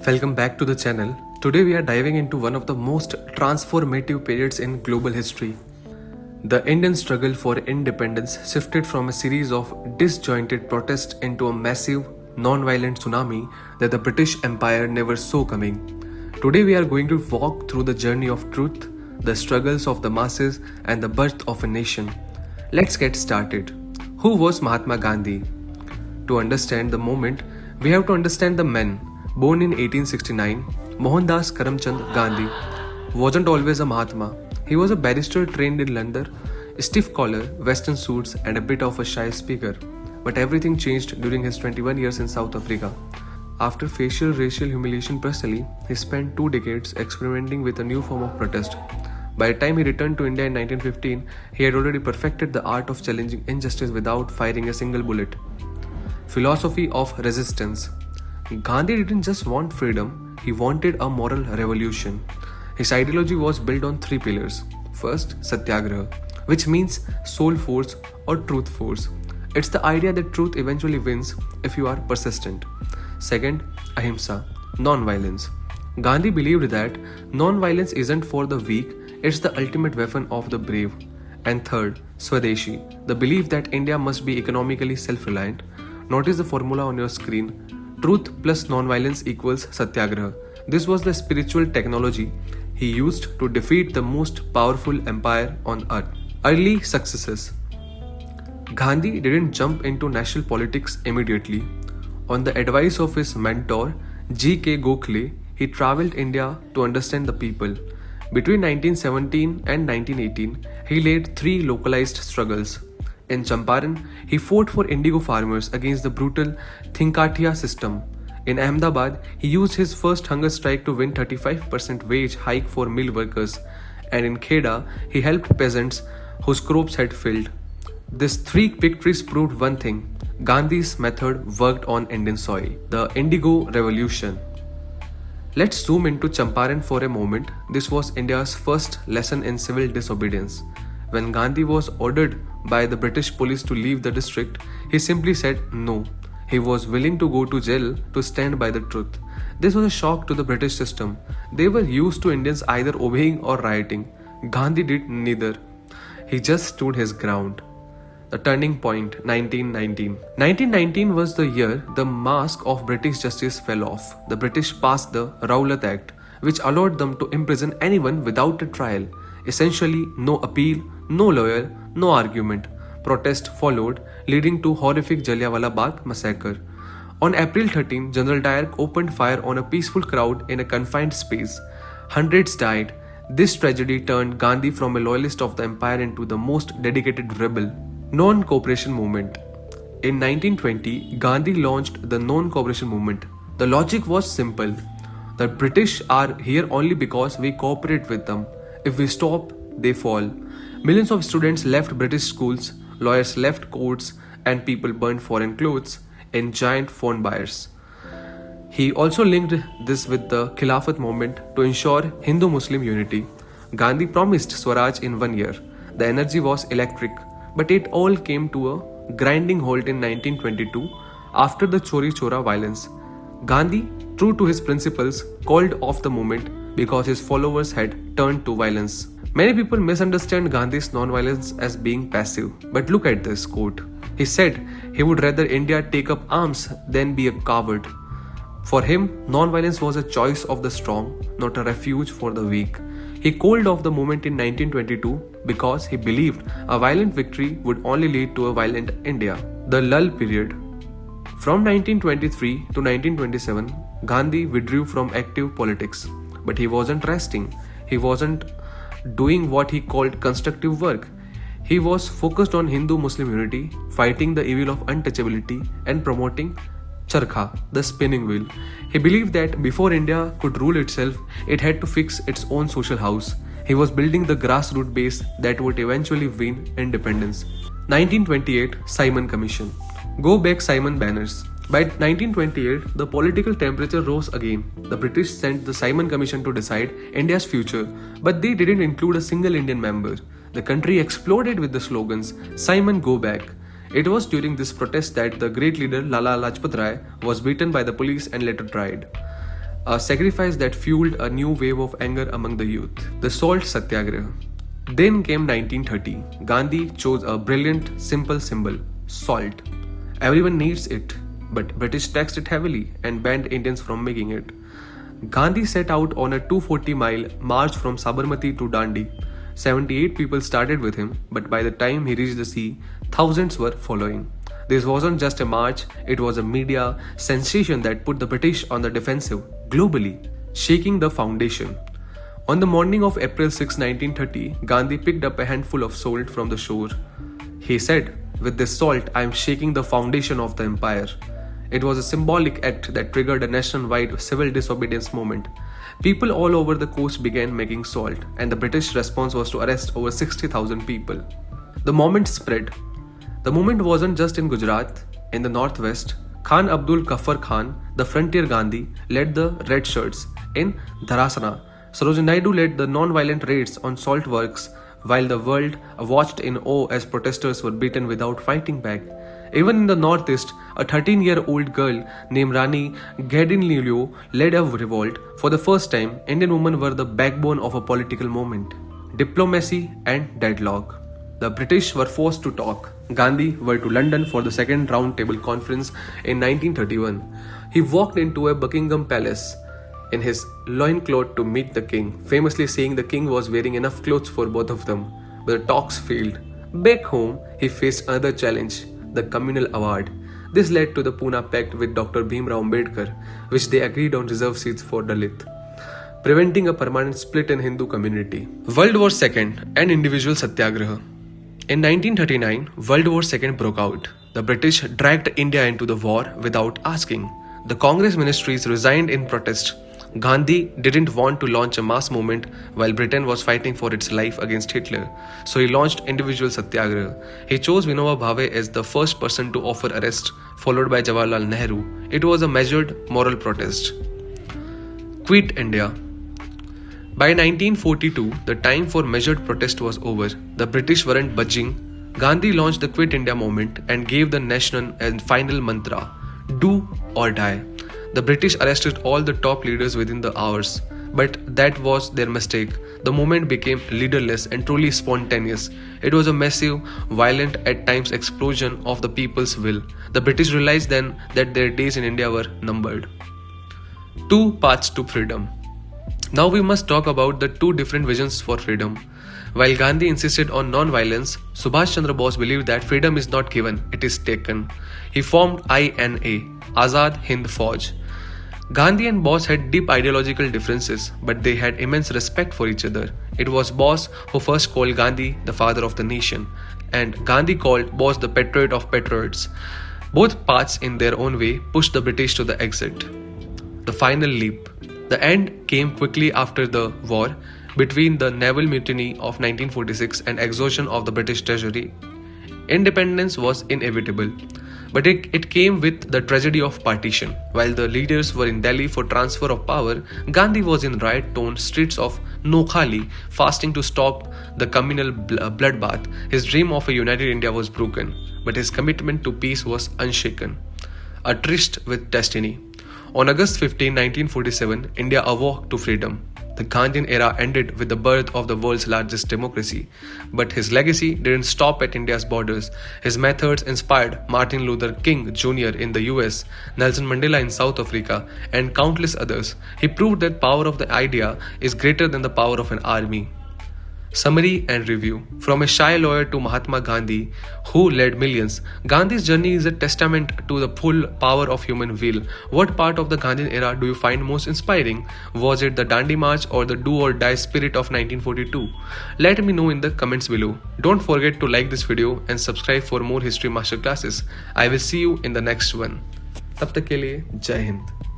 Welcome back to the channel. Today we are diving into one of the most transformative periods in global history. The Indian struggle for independence shifted from a series of disjointed protests into a massive, non-violent tsunami that the British Empire never saw coming. Today we are going to walk through the journey of truth, the struggles of the masses, and the birth of a nation. Let's get started. Who was Mahatma Gandhi? To understand the moment, we have to understand the man. Born in 1869, Mohandas Karamchand Gandhi wasn't always a Mahatma. He was a barrister trained in London, stiff collar, western suits, and a bit of a shy speaker. But everything changed during his 21 years in South Africa. After facial racial humiliation brutally, he spent 2 decades experimenting with a new form of protest. By the time he returned to India in 1915, he had already perfected the art of challenging injustice without firing a single bullet. Philosophy of resistance. Gandhi didn't just want freedom, he wanted a moral revolution. His ideology was built on 3 pillars. First, Satyagraha, which means soul force or truth force. It's the idea that truth eventually wins if you are persistent. Second, Ahimsa, non-violence. Gandhi believed that non-violence isn't for the weak, it's the ultimate weapon of the brave. And third, Swadeshi, the belief that India must be economically self-reliant. Notice the formula on your screen. Truth plus non-violence equals Satyagraha. This was the spiritual technology he used to defeat the most powerful empire on earth. Early successes. Gandhi didn't jump into national politics immediately. On the advice of his mentor, G.K. Gokhale, he traveled India to understand the people. Between 1917 and 1918, he led 3 localized struggles. In Champaran, he fought for indigo farmers against the brutal Thinkatiya system. In Ahmedabad, he used his first hunger strike to win 35% wage hike for mill workers. And in Kheda, he helped peasants whose crops had failed. These 3 victories proved one thing: Gandhi's method worked on Indian soil. The Indigo Revolution. Let's zoom into Champaran for a moment. This was India's first lesson in civil disobedience. When Gandhi was ordered by the British police to leave the district, he simply said no. He was willing to go to jail to stand by the truth. This was a shock to the British system. They were used to Indians either obeying or rioting. Gandhi did neither. He just stood his ground. The turning point, 1919. 1919 was the year the mask of British justice fell off. The British passed the Rowlatt Act, which allowed them to imprison anyone without a trial. Essentially, no appeal, no lawyer, no argument. Protest followed, leading to horrific Jallianwala Bagh massacre. On April 13, General Dyer opened fire on a peaceful crowd in a confined space. Hundreds died. This tragedy turned Gandhi from a loyalist of the empire into the most dedicated rebel. Non-cooperation movement. In 1920, Gandhi launched the non-cooperation movement. The logic was simple. The British are here only because we cooperate with them. If we stop, they fall. Millions of students left British schools, lawyers left courts, and people burned foreign clothes in giant phone buyers. He also linked this with the Khilafat movement to ensure Hindu-Muslim unity. Gandhi promised Swaraj in 1 year. The energy was electric, but it all came to a grinding halt in 1922 after the Chori Chora violence. Gandhi, true to his principles, called off the movement because his followers had turned to violence. Many people misunderstand Gandhi's non-violence as being passive, but look at this quote. He said he would rather India take up arms than be a coward. For him, non-violence was a choice of the strong, not a refuge for the weak. He called off the movement in 1922 because he believed a violent victory would only lead to a violent India. The lull period. From 1923 to 1927, Gandhi withdrew from active politics. But he wasn't resting. He wasn't doing what he called constructive work. He was focused on Hindu-Muslim unity, fighting the evil of untouchability, and promoting Charkha, the spinning wheel. He believed that before India could rule itself, it had to fix its own social house. He was building the grassroots base that would eventually win independence. 1928 Simon Commission. Go back Simon banners. By 1928, the political temperature rose again. The British sent the Simon Commission to decide India's future, but they didn't include a single Indian member. The country exploded with the slogans, "Simon, go back." It was during this protest that the great leader Lala Lajpat Rai was beaten by the police and later tried. a sacrifice that fueled a new wave of anger among the youth. The Salt Satyagraha. Then came 1930. Gandhi chose a brilliant, simple symbol, salt. Everyone needs it, but British taxed it heavily and banned Indians from making it. Gandhi set out on a 240-mile march from Sabarmati to Dandi. 78 people started with him, but by the time he reached the sea, thousands were following. This wasn't just a march, it was a media sensation that put the British on the defensive globally, shaking the foundation. On the morning of April 6, 1930, Gandhi picked up a handful of salt from the shore. He said, "With this salt, I am shaking the foundation of the empire." It was a symbolic act that triggered a nationwide civil disobedience movement. People all over the coast began making salt, and the British response was to arrest over 60,000 people. The moment spread. The movement wasn't just in Gujarat. In the northwest, Khan Abdul Ghaffar Khan, the frontier Gandhi, led the Red Shirts. In Dharasana, Sarojini Naidu led the non-violent raids on salt works, while the world watched in awe as protesters were beaten without fighting back. Even in the northeast, a 13-year-old girl named Rani Gadinlilio led a revolt. For the first time, Indian women were the backbone of a political movement. Diplomacy and deadlock. The British were forced to talk. Gandhi went to London for the second round table conference in 1931. He walked into a Buckingham Palace in his loincloth to meet the king, famously saying the king was wearing enough clothes for both of them. But the talks failed. Back home, he faced another challenge, the communal award. This led to the Pune Pact with Dr. Bhimrao Ambedkar, which they agreed on reserved seats for Dalit, preventing a permanent split in Hindu community. World War II and individual Satyagraha. In 1939, World War II broke out. The British dragged India into the war without asking. The Congress ministries resigned in protest. Gandhi didn't want to launch a mass movement while Britain was fighting for its life against Hitler, so he launched individual Satyagraha. He chose Vinoba Bhave as the first person to offer arrest, followed by Jawaharlal Nehru. It was a measured moral protest. Quit India. By 1942, the time for measured protest was over. The British weren't budging. Gandhi launched the Quit India movement and gave the nation a final mantra, do or die. The British arrested all the top leaders within the hours, but that was their mistake. The movement became leaderless and truly spontaneous. It was a massive, violent, at times explosion of the people's will. The British realized then that their days in India were numbered. Two paths to freedom. Now we must talk about the two different visions for freedom. While Gandhi insisted on non-violence, Subhash Chandra Bose believed that freedom is not given, it is taken. He formed INA, Azad Hind Fauj. Gandhi and Bose had deep ideological differences, but they had immense respect for each other. It was Bose who first called Gandhi the father of the nation, and Gandhi called Bose the patriot of patriots. Both paths in their own way pushed the British to the exit. The final leap. The end came quickly after the war. Between the naval mutiny of 1946 and exhaustion of the British treasury, independence was inevitable. But it came with the tragedy of partition. While the leaders were in Delhi for transfer of power, Gandhi was in riot-torn streets of Nokhali, fasting to stop the communal bloodbath. His dream of a united India was broken, but his commitment to peace was unshaken. A tryst with destiny. On August 15, 1947, India awoke to freedom. The Gandhian era ended with the birth of the world's largest democracy. But his legacy didn't stop at India's borders. His methods inspired Martin Luther King Jr. in the US, Nelson Mandela in South Africa, and countless others. He proved that power of the idea is greater than the power of an army. Summary and review. From a shy lawyer to Mahatma Gandhi, who led millions, Gandhi's journey is a testament to the full power of human will. What part of the Gandhian era do you find most inspiring? Was it the Dandi March or the do or die spirit of 1942? Let me know in the comments below. Don't forget to like this video and subscribe for more history masterclasses. I will see you in the next one. तब तक के लिए जय हिंद.